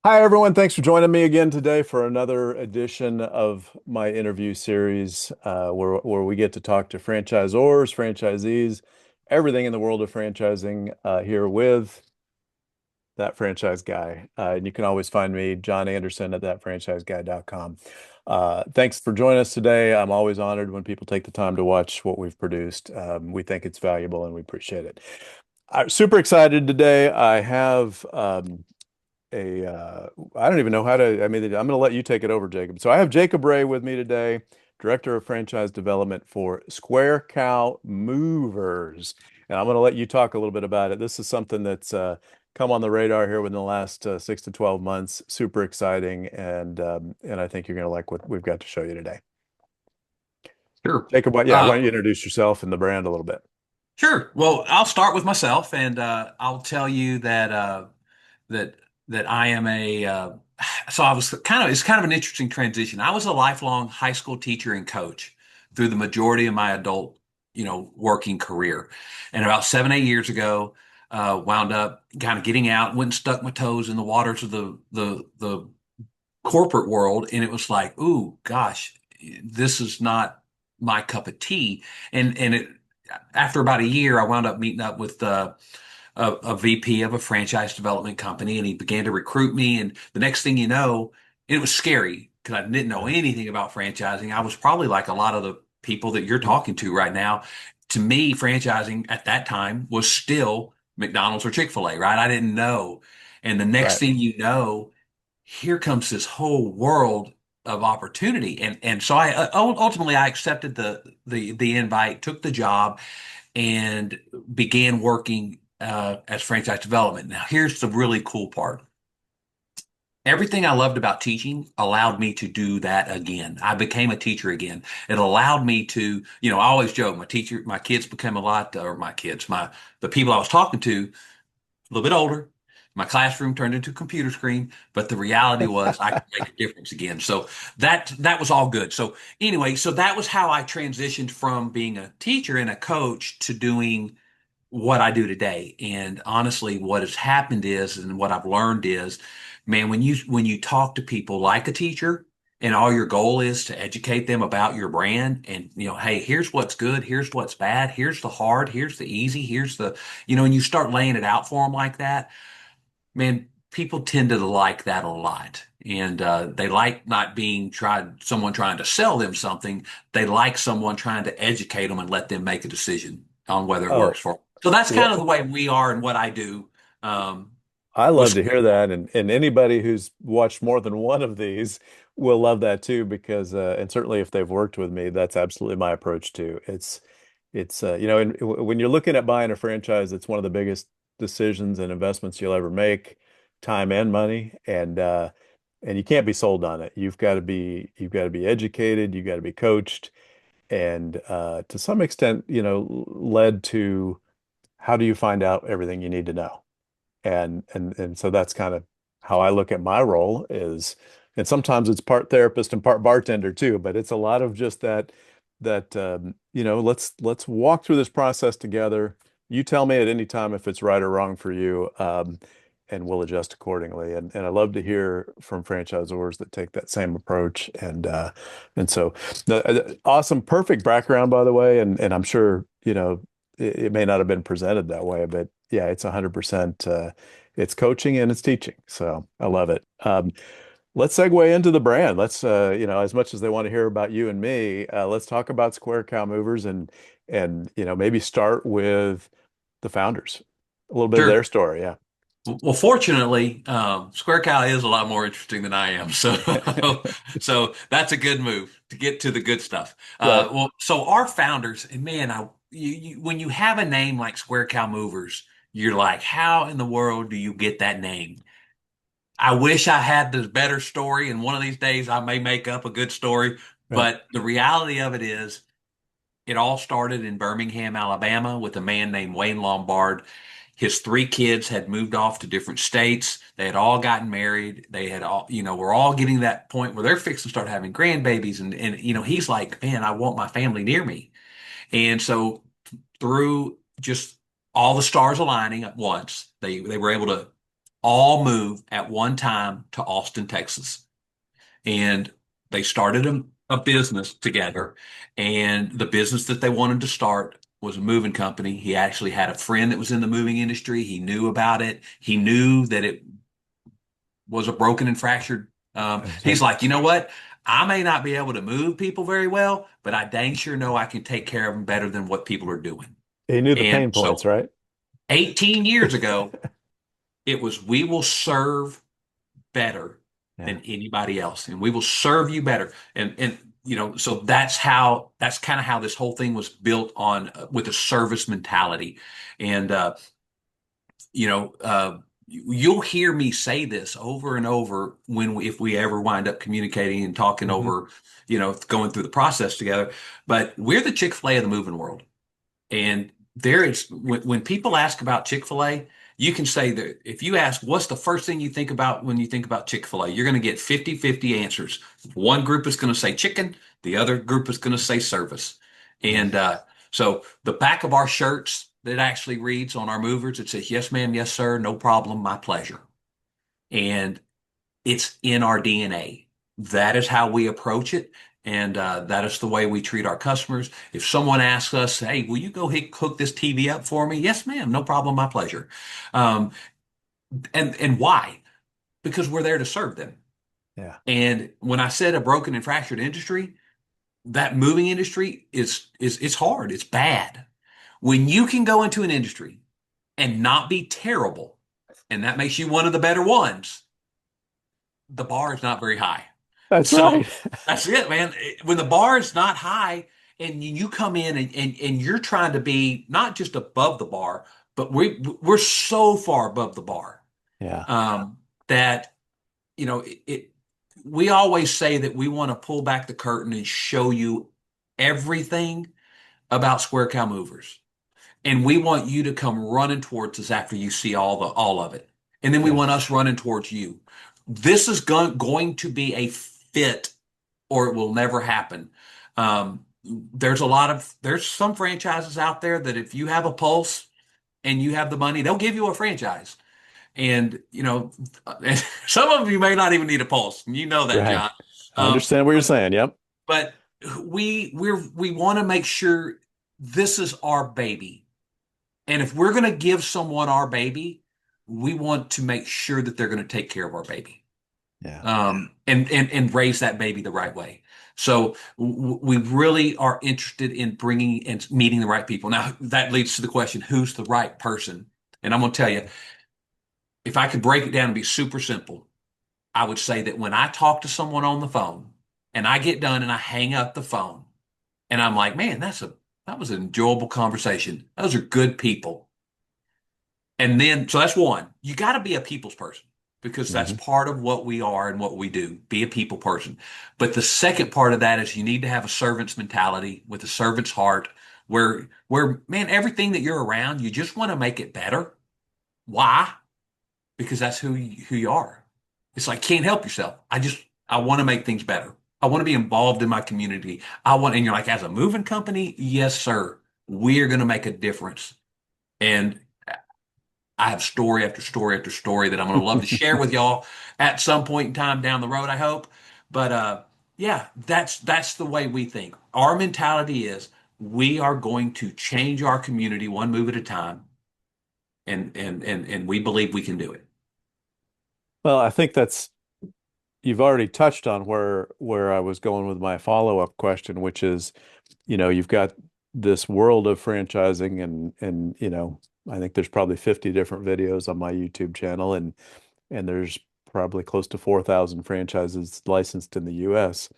Hi, everyone. Thanks for joining me again today for another edition of my interview series, where we get to talk to franchisors, franchisees, everything in the world of franchising, here with that franchise guy. And you can always find me, John Anderson, at thatfranchiseguy.com. Thanks for joining us today. I'm always honored when people take the time to watch what we've produced. We think it's valuable and we appreciate it. I'm super excited today. I have I don't even know how to, I'm going to let you take it over, Jacob. So I have Jacob Ray with me today, Director of Franchise Development for Square Cow Movers. And I'm going to let you talk a little bit about it. This is something that's come on the radar here within the last 6 to 12 months. Super exciting. And I think you're going to like what we've got to show you today. Sure. Jacob, why Uh, don't you introduce yourself and the brand a little bit? sure. Well, I'll start with myself, and I'll tell you that that I am a. So I was it's kind of an interesting transition. I was a lifelong high school teacher and coach through the majority of my adult, working career, and about 7, 8 years ago, wound up kind of getting out, went and stuck my toes in the waters of the corporate world, and it was like, ooh, gosh, this is not my cup of tea. And it after about a year, I wound up meeting up with a VP of a franchise development company, and he began to recruit me. And the next thing you know, it was scary because I didn't know Yeah. anything about franchising. I was probably like a lot of the people that you're talking to right now. To me, franchising at that time was still McDonald's or Chick-fil-A, right? I didn't know. And the next Right. thing you know, here comes this whole world of opportunity. And so I ultimately I accepted the invite, took the job, and began working as franchise development. Now, here's the really cool part. Everything I loved about teaching allowed me to do that again. I became a teacher again. It allowed me to, I always joke, my kids became a lot, or my kids, the people I was talking to, a little bit older. My classroom turned into a computer screen, but the reality was I could make a difference again. So that was all good. So anyway, so that was how I transitioned from being a teacher and a coach to doing what I do today. And honestly, what has happened is, and what I've learned is, man, when you talk to people like a teacher, and all your goal is to educate them about your brand, and hey, here's what's good, here's what's bad, here's the hard, here's the easy, here's the, and you start laying it out for them like that, man, people tend to like that a lot. And they like not being someone trying to sell them something. They like someone trying to educate them and let them make a decision on whether it works Oh, for them. So that's kind of the well, way we are and what I do. I love Was to hear that, and anybody who's watched more than one of these will love that too, because and certainly if they've worked with me, that's absolutely my approach too. It's and when you're looking at buying a franchise, it's one of the biggest decisions and investments you'll ever make, time and money, and you can't be sold on it. You've got to be educated, you've got to be coached, and to some extent, led to how do you find out everything you need to know. And so that's kind of how I look at my role is, and sometimes it's part therapist and part bartender too, but it's a lot of just that let's walk through this process together. You tell me at any time if it's right or wrong for you, and we'll adjust accordingly. And I love to hear from franchisors that take that same approach. And so awesome, perfect background, by the way. And I'm sure, it may not have been presented that way, but yeah, it's 100%, it's coaching and it's teaching. So I love it. Let's segue into the brand. Let's, as much as they want to hear about you and me, let's talk about Square Cow Movers and maybe start with the founders, a little bit of sure. their story. Yeah. Well, fortunately, Square Cow is a lot more interesting than I am. So, so that's a good move to get to the good stuff. Right. Well, so our founders, and man, when you have a name like Square Cow Movers, you're like, how in the world do you get that name? I wish I had the better story, and one of these days I may make up a good story. Right. But the reality of it is, it all started in Birmingham, Alabama, with a man named Wayne Lombard. His three kids had moved off to different states. They had all gotten married. They had all, were all getting to that point where they're fixing to start having grandbabies. And he's like, man, I want my family near me. And so through just all the stars aligning at once, they were able to all move at one time to Austin, Texas. And they started a business together. And the business that they wanted to start was a moving company. He actually had a friend that was in the moving industry. He knew about it. He knew that it was a broken and fractured. He's like, you know what? I may not be able to move people very well, but I dang sure know I can take care of them better than what people are doing. He knew the And pain points, so right? 18 years ago, it was we will serve better Yeah. than anybody else, and we will serve you better. And so that's kind of how this whole thing was built on with a service mentality. And you'll hear me say this over and over if we ever wind up communicating and talking Hmm. over, going through the process together. But we're the Chick-fil-A of the moving world. And there is when people ask about Chick-fil-A, you can say that if you ask what's the first thing you think about when you think about Chick-fil-A, you're going to get 50-50 answers. One group is going to say chicken, the other group is going to say service. And so the back of our shirts that actually reads on our movers, it says, yes, ma'am, yes, sir, no problem, my pleasure. And it's in our DNA. That is how we approach it. And that is the way we treat our customers. If someone asks us, hey, will you go hook this TV up for me? Yes, ma'am. No problem. My pleasure. Um, and why? Because we're there to serve them. Yeah. And when I said a broken and fractured industry, that moving industry is it's hard. It's bad. When you can go into an industry and not be terrible, and that makes you one of the better ones, the bar is not very high. That's right. So that's it, man. When the bar is not high and you come in and you're trying to be not just above the bar, but we're so far above the bar Yeah. that it we always say that we want to pull back the curtain and show you everything about Square Cow Movers. And we want you to come running towards us after you see all of it. And then we Yeah. want us running towards you. This is going to be a fit or it will never happen. There's some franchises out there that if you have a pulse and you have the money, they'll give you a franchise. And some of you may not even need a pulse. You know that, Right. John. I Um, understand what you're but saying. Yep. but we want to make sure this is our baby. And if we're going to give someone our baby, we want to make sure that they're going to take care of our baby, Yeah. and raise that baby the right way. So we really are interested in bringing and meeting the right people. Now that leads to the question, who's the right person? And I'm going to tell you, if I could break it down and be super simple, I would say that when I talk to someone on the phone and I get done and I hang up the phone and I'm like, man, that was an enjoyable conversation. Those are good people. And then, so that's one. You got to be a people's person because that's Hmm. part of what we are and what we do. Be a people person. But the second part of that is you need to have a servant's mentality with a servant's heart where man, everything that you're around, you just want to make it better. Why? Because that's who you are. It's like can't help yourself. I want to make things better. I want to be involved in my community. And you're like, as a moving company, yes, sir, we are going to make a difference. And I have story after story after story that I'm going to love to share with y'all at some point in time down the road, I hope. But yeah, that's the way we think. Our mentality is we are going to change our community one move at a time, and we believe we can do it. Well, I think that's you've already touched on where I was going with my follow-up question, which is, you've got this world of franchising and I think there's probably 50 different videos on my YouTube channel and there's probably close to 4,000 franchises licensed in the US.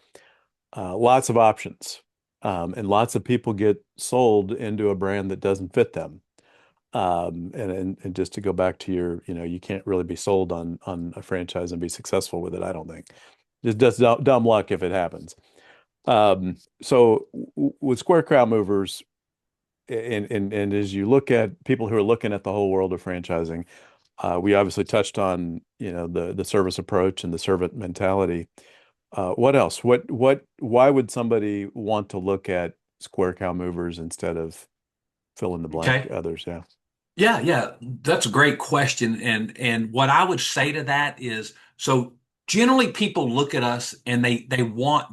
Lots of options. And lots of people get sold into a brand that doesn't fit them. And just to go back to you can't really be sold on a franchise and be successful with it, I don't think. Just dumb luck if it happens. So with Square Crowd Movers, and as you look at people who are looking at the whole world of franchising, we obviously touched on, the service approach and the servant mentality. What else? Why would somebody want to look at Square Cow Movers instead of fill in the blank Okay. others? Yeah. Yeah, yeah, that's a great question. And what I would say to that is, so generally people look at us and they want,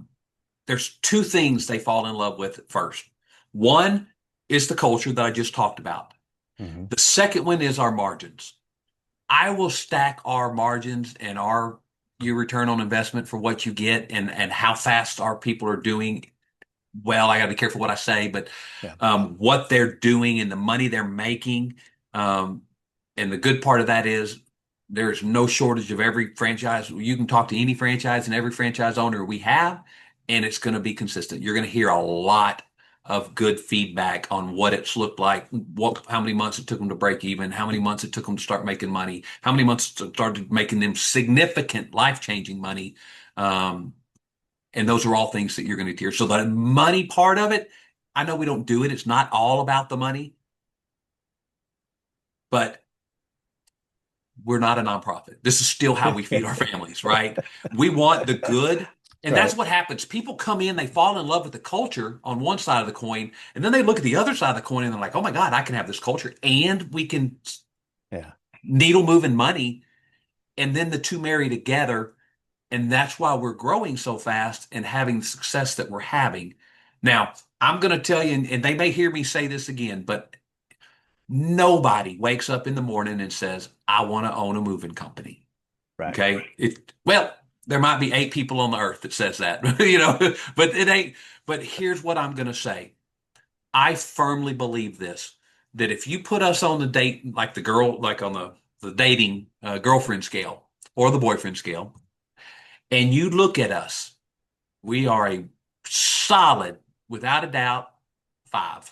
there's two things they fall in love with at first. One is the culture that I just talked about. Hmm. The second one is our margins. I will stack our margins and our your return on investment for what you get and how fast our people are doing. Well, I got to be careful what I say, but Yeah. what they're doing and the money they're making. Um, and the good part of that is there's no shortage of every franchise. You can talk to any franchise and every franchise owner we have, and it's going to be consistent. You're going to hear a lot of good feedback on what it's looked like, how many months it took them to break even, how many months it took them to start making money, how many months it started making them significant life-changing money. Um, and those are all things that you're going to hear. So the money part of it, I know we don't do it. It's not all about the money, but we're not a nonprofit. This is still how we feed our families, right? We want the good. And that's Right. what happens. People come in, they fall in love with the culture on one side of the coin, and then they look at the other side of the coin and they're like, oh my God, I can have this culture and we can Yeah. needle moving money. And then the two marry together. And that's why we're growing so fast and having the success that we're having. Now, I'm going to tell you, and they may hear me say this again, but nobody wakes up in the morning and says, I want to own a moving company. Right. Okay. Well, there might be 8 people on the earth that says that, but it ain't. But here's what I'm going to say. I firmly believe this, that if you put us on the date, like the girl, like on the dating girlfriend scale or the boyfriend scale, and you look at us, we are a solid, without a doubt, 5.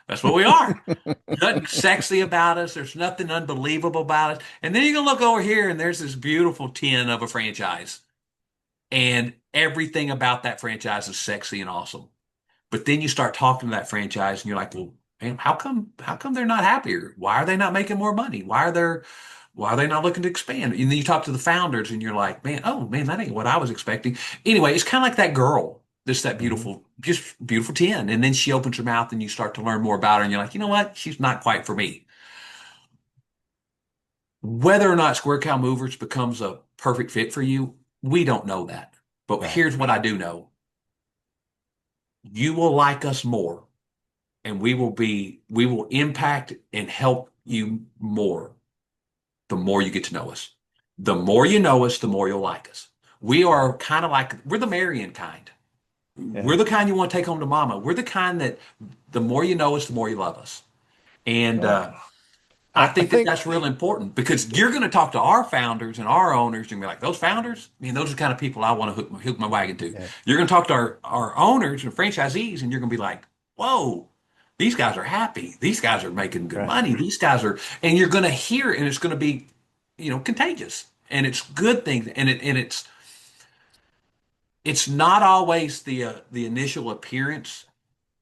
That's what we are. Nothing sexy about us. There's nothing unbelievable about us. And then you can look over here and there's this beautiful 10 of a franchise. And everything about that franchise is sexy and awesome. But then you start talking to that franchise and you're like, well, man, how come they're not happier? Why are they not making more money? Why are they not looking to expand? And then you talk to the founders and you're like, man, oh man, that ain't what I was expecting. Anyway, it's kind of like that girl, just that Hmm. beautiful, just beautiful 10. And then she opens her mouth and you start to learn more about her and you're like, you know what? She's not quite for me. Whether or not Square Cow Movers becomes a perfect fit for you, we don't know that. But Right. here's what I do know. You will like us more and we will impact and help you the more you get to know us. The more you know us, the more you'll like us. We are kind of like we're the Marion kind. Yeah. We're the kind you want to take home to mama. We're the kind that the more you know us, the more you love us. And Well, I I think that think that's real important because you're going to talk to our founders and our owners and be like, those founders, I mean, those are the kind of people I want to hook my wagon to. yeah. You're going to talk to our owners and franchisees and you're going to be like, whoa, these guys are happy. These guys are making good Right. money. These guys are, and you're going to hear it and it's going to be, contagious and it's good things. And it's not always the initial appearance.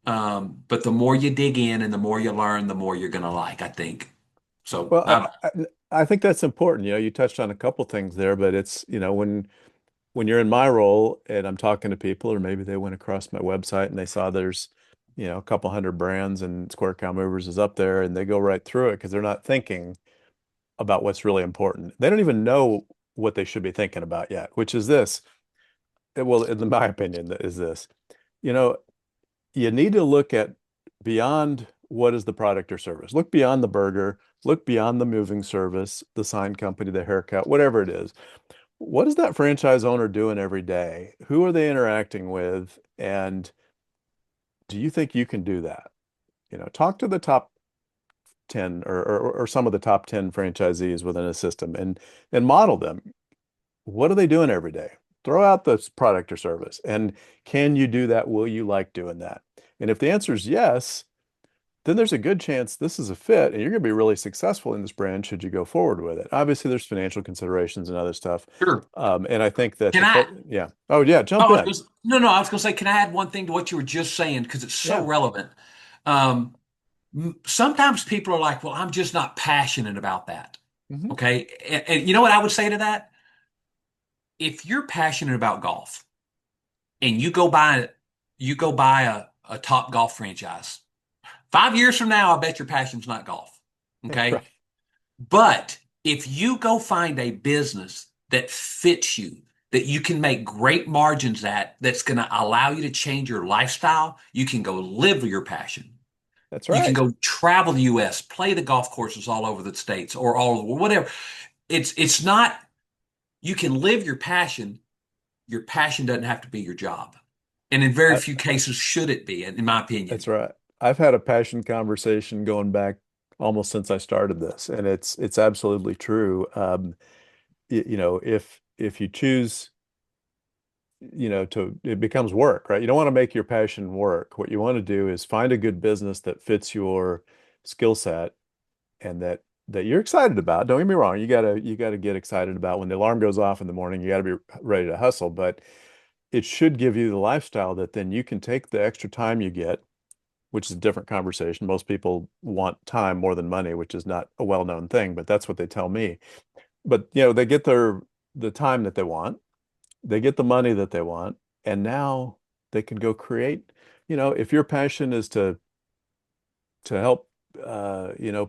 But the more you dig in and the more you learn, the more you're going to like, I think. So Well, I think that's important. You know, you touched on a couple things there, but it's, when you're in my role and I'm talking to people, or maybe they went across my website and they saw there's, a couple hundred brands and Square Cow Movers is up there and they go right through it because they're not thinking about what's really important. They don't even know what they should be thinking about yet, which is this. Well, in my opinion, is this. You know, you need to look at beyond what is the product or service. Look beyond the burger, look beyond the moving service, the sign company, the haircut, whatever it is. What is that franchise owner doing every day? Who are they interacting with? And do you think you can do that? Talk to the top 10 or some of the top 10 franchisees within a system and model them. What are they doing every day? Throw out the product or service. And can you do that? Will you like doing that? And if the answer is yes, then there's a good chance this is a fit and you're going to be really successful in this brand should you go forward with it. Obviously, there's financial considerations and other stuff. sure. And I think that Can I? yeah. Oh, yeah, jump Oh, in. no, no. I was going to say, can I add one thing to what you were just saying because it's so Yeah. relevant. Um, Sometimes people are like, "Well, I'm just not passionate about that." Hmm. Okay, and you know what I would say to that? If you're passionate about golf and you go buy a top golf franchise, 5 years from now, I bet your passion's not golf. Okay. Right. But if you go find a business that fits you, that you can make great margins at, that's going to allow you to change your lifestyle, you can go live your passion. That's You can right. go travel the US, play the golf courses all over the states or all over whatever. It's not, you can live your passion. Your passion doesn't have to be your job. And in very I, few cases should it be, in my opinion. that's right. I've had a passion conversation going back almost since I started this, and it's absolutely true. You know, if you choose, to it becomes work, right? You don't want to make your passion work. What you want to do is find a good business that fits your skill set and that you're excited about. Don't get me wrong, you gotta get excited about when the alarm goes off in the morning, you gotta be ready to hustle, but it should give you the lifestyle that then you can take the extra time you get, which is a different conversation. Most people want time more than money, which is not a well-known thing, but that's what they tell me. But they get the time that they want, they get the money that they want, and now they can go create, if your passion is to help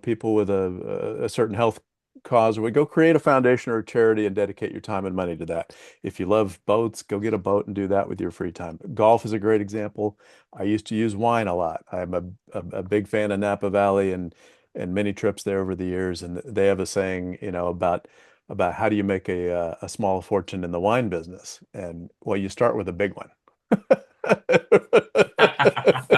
people with a certain health cause, we go create a foundation or a charity and dedicate your time and money to that. If you love boats, go get a boat and do that with your free time. Golf is a great example. I used to use wine a lot. I'm a big fan of Napa Valley and many trips there over the years, and they have a saying, about how do you make a small fortune in the wine business, and well, you start with a big one.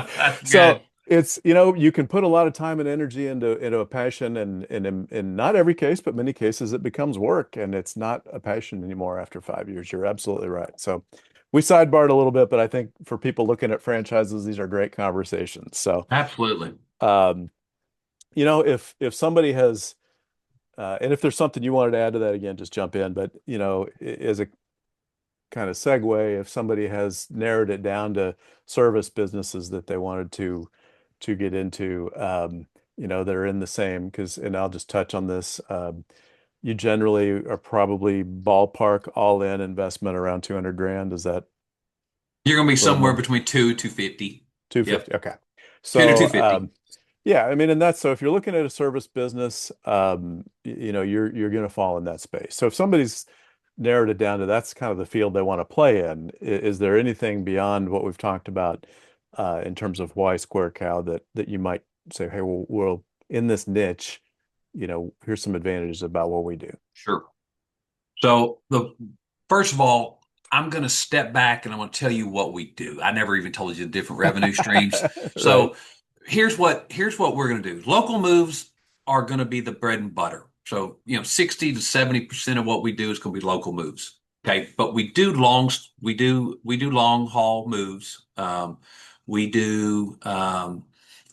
That's So good. you can put a lot of time and energy into a passion, and in not every case, but many cases, it becomes work, and it's not a passion anymore after 5 years. You're absolutely right. So we sidebarred a little bit, but I think for people looking at franchises, these are great conversations. So, Absolutely. um, if somebody has, and if there's something you wanted to add to that, again, just jump in. But as a kind of segue, if somebody has narrowed it down to service businesses that they wanted to get into, that are in the same, and I'll just touch on this. You generally are probably ballpark all in investment around 200 grand. Is that You're going to be sort of somewhere number? between 250. Yep. 250. Okay. 2 to 250. Yeah, I mean, and that's so if you're looking at a service business, you're going to fall in that space. So if somebody's narrowed it down to that's kind of the field they want to play in, is there anything beyond what we've talked about in terms of why Square Cow that you might say, hey, well, we're in this niche, here's some advantages about what we do. Sure. So the first of all, I'm going to step back and I'm going to tell you what we do. I never even told you the different revenue streams. Right. So here's what we're going to do. Local moves are going to be the bread and butter. So 60 to 70% of what we do is going to be local moves. Okay, but we do long haul moves. We do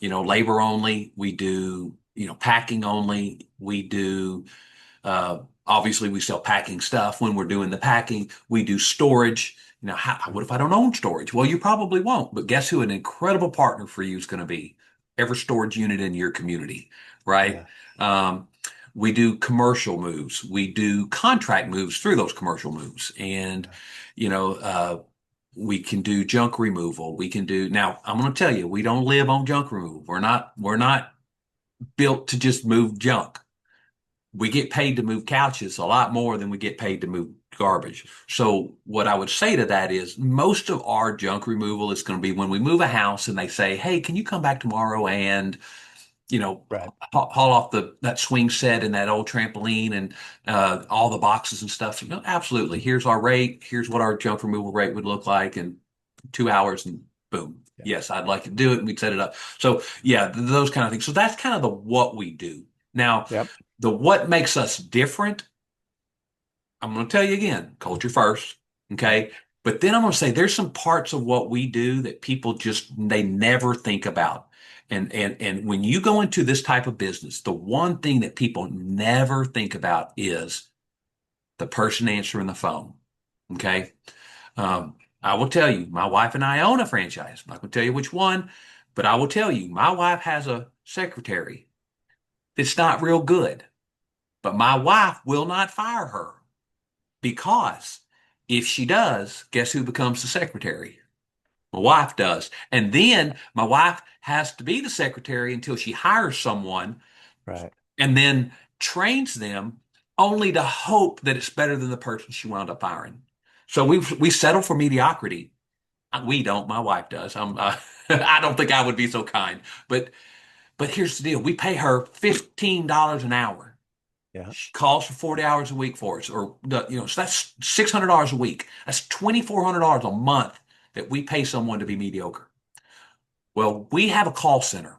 labor only. We do packing only. We do obviously, we sell packing stuff when we're doing the packing. We do storage. What if I don't own storage? Well, you probably won't, but guess who an incredible partner for you is going to be? Every storage unit in your community, right? Yeah. Um, we do commercial moves. We do contract moves through those commercial moves. And, Yeah. you know, uh, we can do junk removal. We can do, now I'm going to tell you, we don't live on junk removal. We're not built to just move junk. We get paid to move couches a lot more than we get paid to move garbage. So what I would say to that is most of our junk removal is going to be when we move a house and they say, "Hey, can you come back tomorrow and, you know, Right. haul off that swing set and that old trampoline and all the boxes and stuff?" No, absolutely. Here's our rate. Here's what our junk removal rate would look like in 2 hours and boom. Yeah. Yes, I'd like to do it and we'd set it up. So yeah, those kind of things. So that's kind of the what we do. Now, Yep. the what makes us different, I'm going to tell you again, culture first. Yep. Okay. But then I'm going to say there's some parts of what we do that people just, they never think about. And when you go into this type of business, the one thing that people never think about is the person answering the phone. Okay. Yeah. I will tell you, my wife and I own a franchise. I'm not going to tell you which one, but I will tell you, my wife has a secretary that's not real good. But my wife will not fire her because if she does, guess who becomes the secretary? My wife does. And then my wife has to be the secretary until she hires someone Right. and then trains them only to hope that it's better than the person she wound up firing. So we settle for mediocrity. We don't. My wife does. I don't think I would be so kind. But here's the deal: we pay her $15 an hour. Yeah. She calls for 40 hours a week for us, or so that's $600 a week. That's $2,400 a month that we pay someone to be mediocre. Well, we have a call center.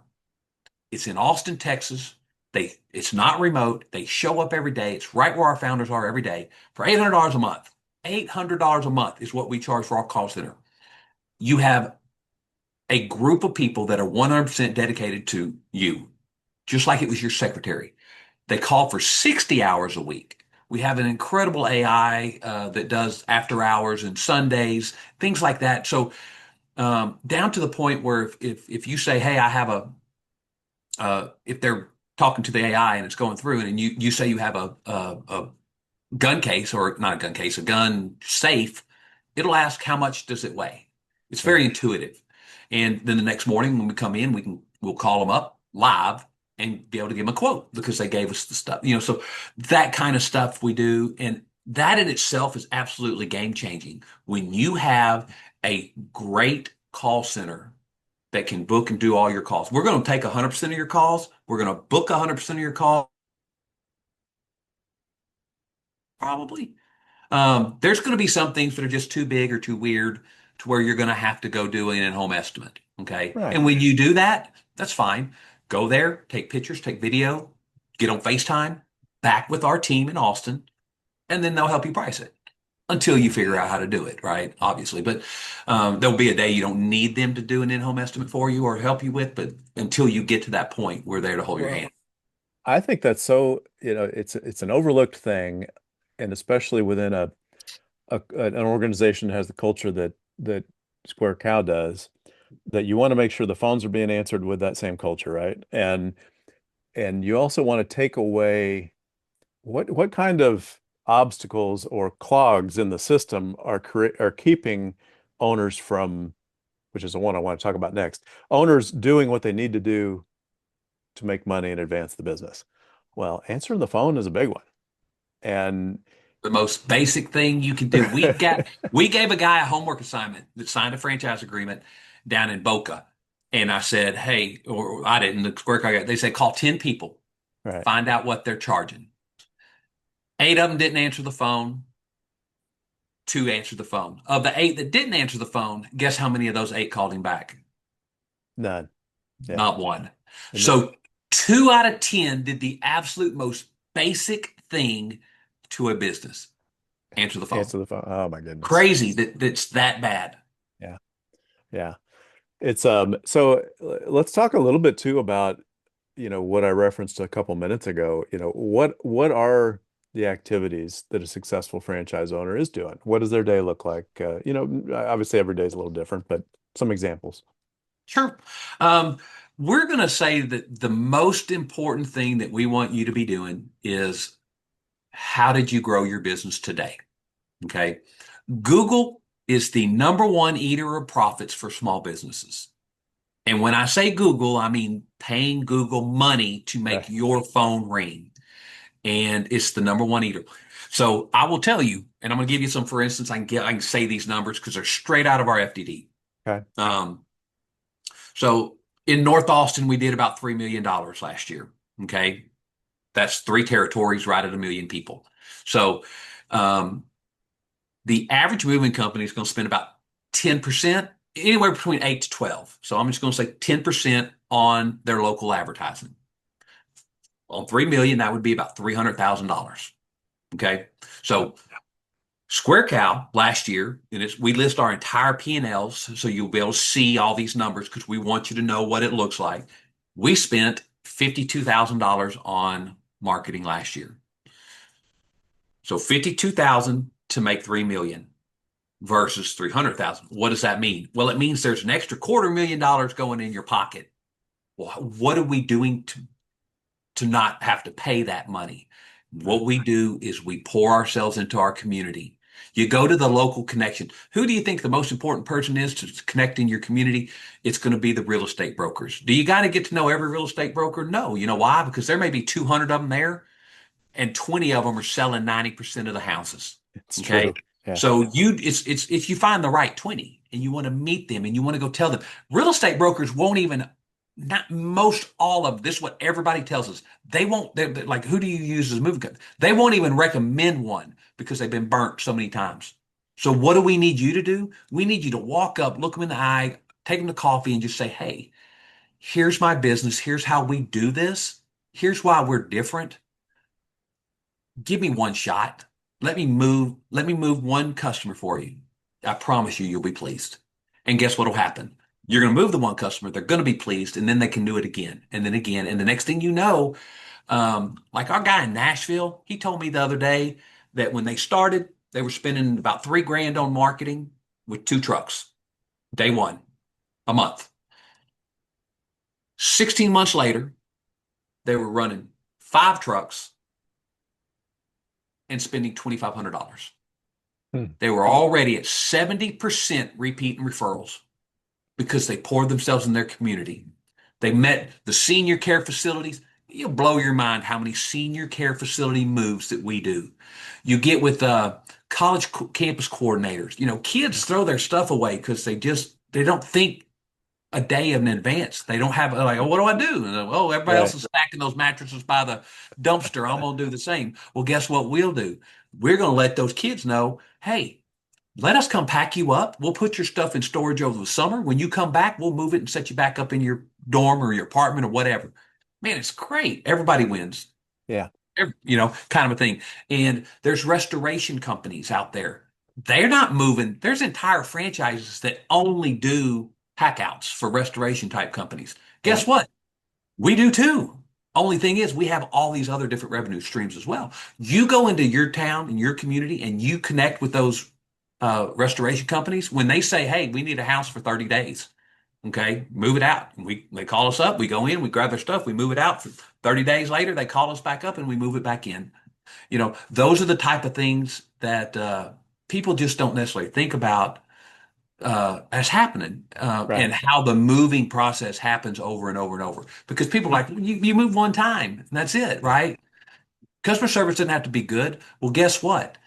It's in Austin, Texas. It's not remote. They show up every day. It's right where our founders are every day for $800 a month. $800 a month is what we charge for our call center. You have a group of people that are 100% dedicated to you, just like it was your secretary. They call for 60 hours a week. We have an incredible AI that does after hours and Sundays, things like that. So down to the point where if you say, "Hey, I have a," if they're talking to the AI and it's going through, and you say you have a gun case, or not a gun case, a gun safe, it'll ask how much does it weigh. It's very Right. intuitive. And then the next morning when we come in, we'll call them up live and be able to give them a quote because they gave us the stuff. So that kind of stuff we do, and that in itself is absolutely game changing. When you have a great call center that can book and do all your calls, we're going to take 100% of your calls. We're going to book 100% of your calls, probably. There's going to be some things that are just too big or too weird to where you're going to have to go do an in-home estimate. Okay. Right. And when you do that, that's fine. Go there, take pictures, take video, get on FaceTime, back with our team in Austin, and then they'll help you price it until you figure out how to do it, right? Obviously. But there'll be a day you don't need them to do an in-home estimate for you or help you with, but until you get to that point, we're there to hold your hand. Well, I think that's so, it's an overlooked thing, and especially within an organization that has the culture that Square Cow does, that you want to make sure the phones are being answered with that same culture, right? And you also want to take away what kind of obstacles or clogs in the system are keeping owners from, which is the one I want to talk about next, owners doing what they need to do to make money and advance the business. Well, answering the phone is a big one. And The most basic thing you can do. We gave a guy a homework assignment that signed a franchise agreement down in Boca. And I said, hey, or I didn't, the square car guy, they said call 10 people, right, find out what they're charging. 8 of them didn't answer the phone, 2 answered the phone. Of the 8 that didn't answer the phone, guess how many of those 8 called him back? none. Yeah. Not one. And that, So 2 out of 10 did the absolute most basic thing to a business, answer the phone. answer the phone. Oh my goodness. Crazy that's that bad. Yeah. Yeah. It's so let's talk a little bit too about, what I referenced a couple minutes ago. What are the activities that a successful franchise owner is doing? What does their day look like? Obviously every day is a little different, but some examples. Sure. Um, we're going to say that the most important thing that we want you to be doing is how did you grow your business today? Okay. Google is the number one eater of profits for small businesses. And when I say Google, I mean paying Google money to make Right. your phone ring. And it's the number one eater. So I will tell you, and I'm going to give you some, for instance, I can say these numbers because they're straight out of our FDD. Okay. So in North Austin, we did about $3 million last year. Okay. That's 3 territories right at 1 million people. So um, the average moving company is going to spend about 10%, anywhere between 8 to 12. So I'm just going to say 10% on their local advertising. On 3 million, that would be about $300,000. Okay. So Square Cow last year, and we list our entire P&Ls so you'll be able to see all these numbers because we want you to know what it looks like. We spent $52,000 on marketing last year. So 52,000 to make 3 million versus 300,000. What does that mean? Well, it means there's an extra $250,000 going in your pocket. Well, what are we doing to not have to pay that money? Right. What we do is we pour ourselves into our community. You go to the local connection. Who do you think the most important person is to connect in your community? It's going to be the real estate brokers. Do you got to get to know every real estate broker? No. You know why? Because there may be 200 of them there and 20 of them are selling 90% of the houses. It's Okay. true. Yeah. So it's if you find the right 20 and you want to meet them and you want to go tell them, real estate brokers won't even not most all of this, what everybody tells us. They won't, they're like, who do you use as a moving company? They won't even recommend one because they've been burnt so many times. So what do we need you to do? We need you to walk up, look them in the eye, take them to coffee and just say, hey, here's my business. Here's how we do this. Here's why we're different. Give me one shot. Let me move one customer for you. I promise you, you'll be pleased. And guess what'll happen? You're going to move the one customer. They're going to be pleased. And then they can do it again and then again. And the next thing you know, like our guy in Nashville, he told me the other day that when they started, they were spending about 3 grand on marketing with 2 trucks, day one, a month. 16 months later, they were running 5 trucks and spending $2,500. Hmm. They were already at 70% repeat and referrals because they poured themselves in their community. They met the senior care facilities. You'll blow your mind how many senior care facility moves that we do. You get with campus coordinators. You know, kids throw their stuff away because they don't think a day in advance. They don't have like, oh, what do I do? And, oh, everybody else Right. is stacking those mattresses by the dumpster. I'm gonna do the same. Well, guess what we'll do? We're gonna let those kids know, hey, let us come pack you up. We'll put your stuff in storage over the summer. When you come back, we'll move it and set you back up in your dorm or your apartment or whatever. Man, it's great. Everybody wins. Yeah. Kind of a thing. And there's restoration companies out there. They're not moving. There's entire franchises that only do packouts for restoration type companies. Yeah. Guess what? We do too. Only thing is, we have all these other different revenue streams as well. You go into your town and your community and you connect with those restoration companies. When they say, hey, we need a house for 30 days, okay, move it out. They call us up, we go in, we grab their stuff, we move it out. For 30 days later, they call us back up and we move it back in. Those are the type of things that people just don't necessarily think about as happening Right. and how the moving process happens over and over and over. Because people are like, you move one time, and that's it, Yeah. right? Customer service doesn't have to be good. Well, guess what?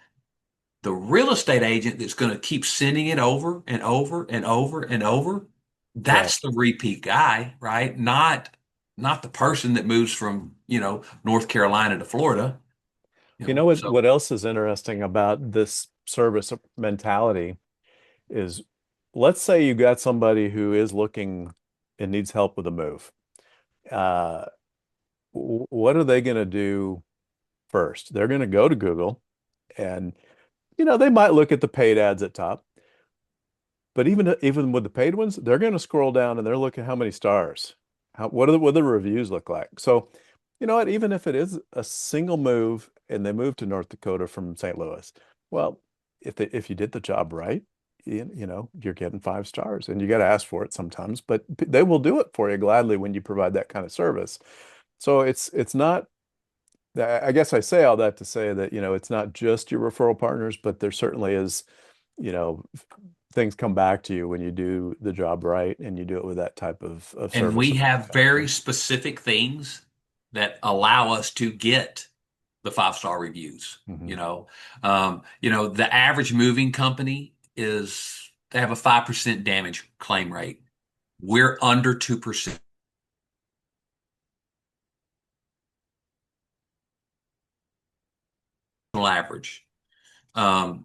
The real estate agent that's going to keep sending it over and over and over and over, Right. that's the repeat guy, right? Not the person that moves from, North Carolina to Florida, You know what, So what else is interesting about this service mentality is let's say you got somebody who is looking and needs help with a move. Uh, what are they going to do first? They're going to go to Google and, they might look at the paid ads at top, but even with the paid ones, they're going to scroll down and they're looking how many stars. What do the reviews look like? So, you know what, even if it is a single move and they move to North Dakota from St. Louis, well, if you did the job right, you're getting 5 stars and you got to ask for it sometimes, but they will do it for you gladly when you provide that kind of service. So it's not I guess I say all that to say that, it's not just your referral partners, but there certainly is, you know, things come back to you when you do the job right and you do it with that type of and service we and have very manufacturing. specific things that allow us to get the 5-star reviews. Hmm. The average moving company they have a 5% damage claim rate. We're under 2% average. Um,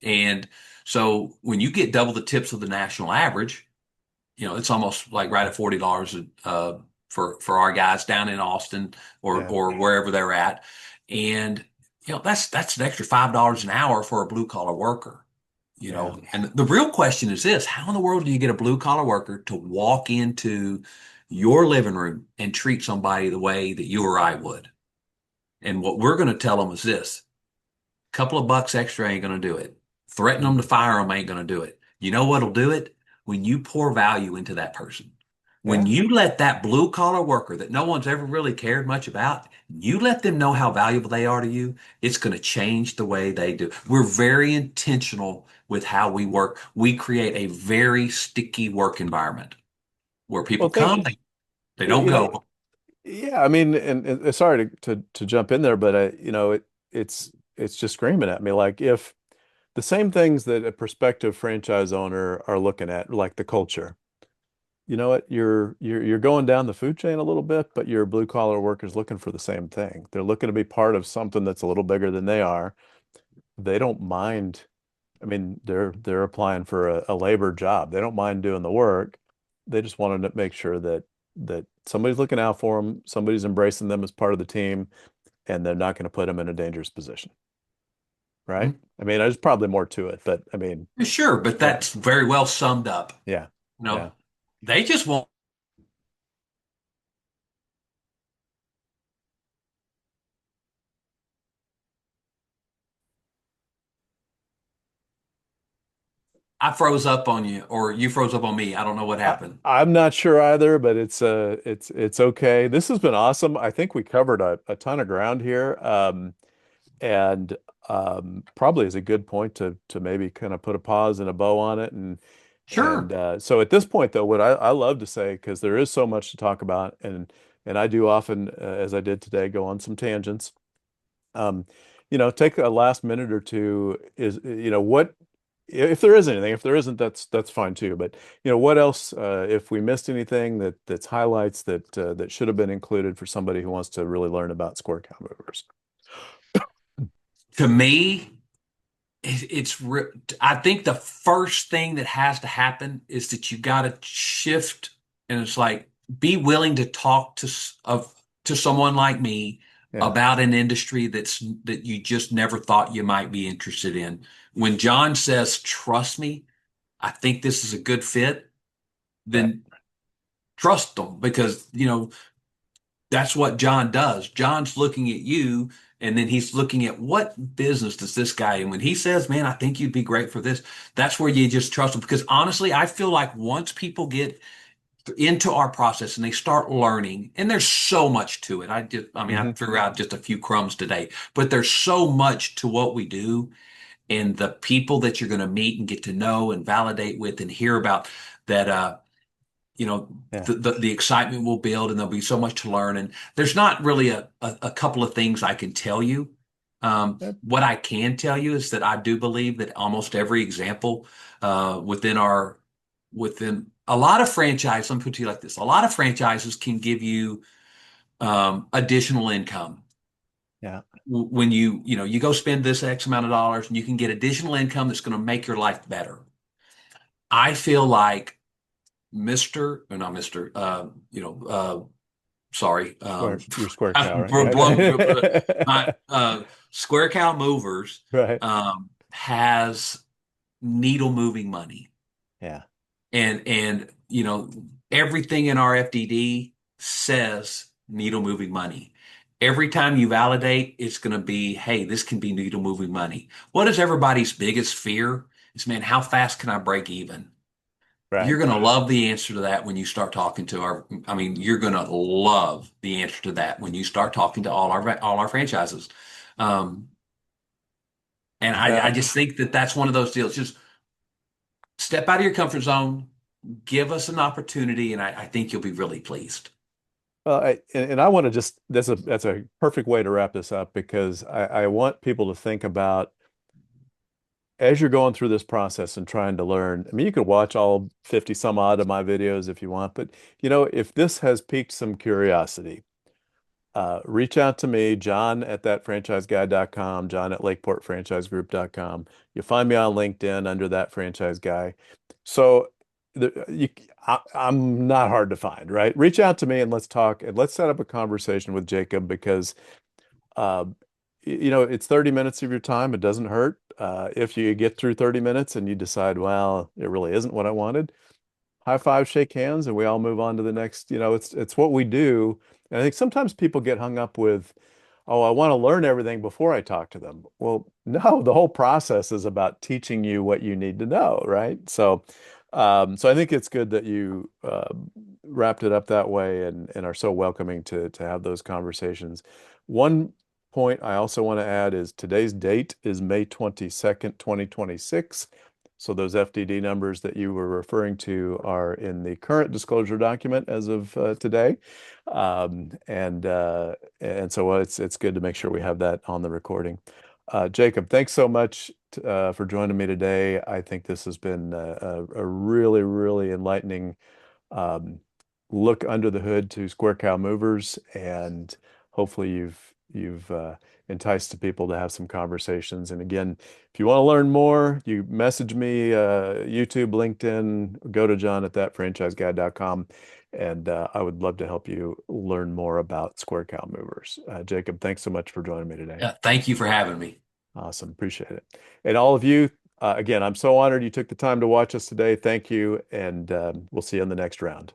and so when you get double the tips of the national average, it's almost like right at $40 for our guys down in Austin Yeah. or wherever they're at. And that's an extra $5 an hour for a blue collar worker. Yeah. And the real question is this: how in the world do you get a blue collar worker to walk into your living room and treat somebody the way that you or I would? And what we're going to tell them is this: a couple of bucks extra ain't going to do it. Threaten them to Mhm. fire them ain't going to do it. You know what'll do it? When you pour value into that person. When Yeah. you let that blue collar worker that no one's ever really cared much about, you let them know how valuable they are to you, it's going to change the way they do. We're very intentional with how we work. We create a very sticky work environment where Well, people think, come, they don't you know, go. yeah, I mean, and sorry to jump in there, but it's just screaming at me. Like if the same things that a prospective franchise owner are looking at, like the culture, you know what, you're going down the food chain a little bit, but your blue collar workers looking for the same thing. They're looking to be part of something that's a little bigger than they are. They don't mind. I mean, they're applying for a labor job. They don't mind doing the work. They just wanted to make sure that somebody's looking out for them, somebody's embracing them as part of the team, and they're not going to put them in a dangerous position, right? Mhm. I mean, there's probably more to it, but I mean, Sure, but yeah, that's very well summed up. yeah, You know, yeah. they just want. I froze up on you, or you froze up on me. I don't know what happened. I'm not sure either, but it's okay. This has been awesome. I think we covered a ton of ground here. And probably is a good point to maybe kind of put a pause and a bow on it. And Sure. so at this point, though, what I love to say, because there is so much to talk about, and I do often, as I did today, go on some tangents. Um, take a last minute or two. What if there is anything? If there isn't, that's fine too. But what else? If we missed anything that's highlights that should have been included for somebody who wants to really learn about square cow movers. To me, it's I think the first thing that has to happen is that you got to shift, and it's like be willing to talk to someone like me Yeah, about an industry that you just never thought you might be interested in. When John says, "Trust me, I think this is a good fit," right. then trust them because that's what John does. John's looking at you, and then he's looking at what business does this guy, and when he says, "Man, I think you'd be great for this," that's where you just trust him. Because honestly, I feel like once people get into our process and they start learning, and there's so much to it. I mean, I Hmm. threw out just a few crumbs today, but there's so much to what we do, and the people that you're going to meet and get to know and validate with and hear about that. You know Yeah. the excitement will build and there'll be so much to learn and there's not really a couple of things I can tell you. Yep. What I can tell you is that I do believe that almost every example within a lot of franchise, let me put it to you like this, a lot of franchises can give you additional income Yeah. when you go spend this X amount of dollars and you can get additional income that's going to make your life better. I feel like Mr. or not Mr. Sorry, You're square cow, right? my Square Cow Movers Right. has needle moving money, Yeah. and everything in our FDD says needle moving money. Every time you validate, it's going to be, hey, this can be needle moving money. What is everybody's biggest fear? Is, man, how fast can I break even? Right. You're going to love the answer to that when you start talking to I mean, you're going to love the answer to that when you start talking to all our franchises. Um, and I Yeah. just think that that's one of those deals. Just step out of your comfort zone, give us an opportunity, and I think you'll be really pleased. Well, and I want to just that's a perfect way to wrap this up because I want people to think about as you're going through this process and trying to learn. I mean, you could watch all 50 some odd of my videos if you want, but if this has piqued some curiosity, reach out to me, John at thatfranchiseguy.com, John at lakeportfranchisegroup.com. You'll find me on LinkedIn under that franchise guy. So I'm not hard to find, right? Reach out to me and let's talk and let's set up a conversation with Jacob because uh, it's 30 minutes of your time. It doesn't hurt. If you get through 30 minutes and you decide, well, it really isn't what I wanted, high five, shake hands, and we all move on to the next. It's what we do. And I think sometimes people get hung up with, oh, I want to learn everything before I talk to them. Well, no, the whole process is about teaching you what you need to know, right? So So I think it's good that you wrapped it up that way and are so welcoming to have those conversations. One point I also want to add is today's date is May 22nd, 2026. So those FDD numbers that you were referring to are in the current disclosure document as of today. And so it's good to make sure we have that on the recording. Jacob, thanks so much for joining me today. I think this has been a really, really enlightening um, look under the hood to Square Cow Movers, and hopefully you've enticed the people to have some conversations. And again, if you want to learn more, you message me, YouTube, LinkedIn, go to John at thatfranchiseguy.com, and I would love to help you learn more about Square Cow Movers. Jacob, thanks so much for joining me today. Yeah, thank you for having me. Awesome. Appreciate it. And all of you, again, I'm so honored you took the time to watch us today. Thank you. And we'll see you in the next round.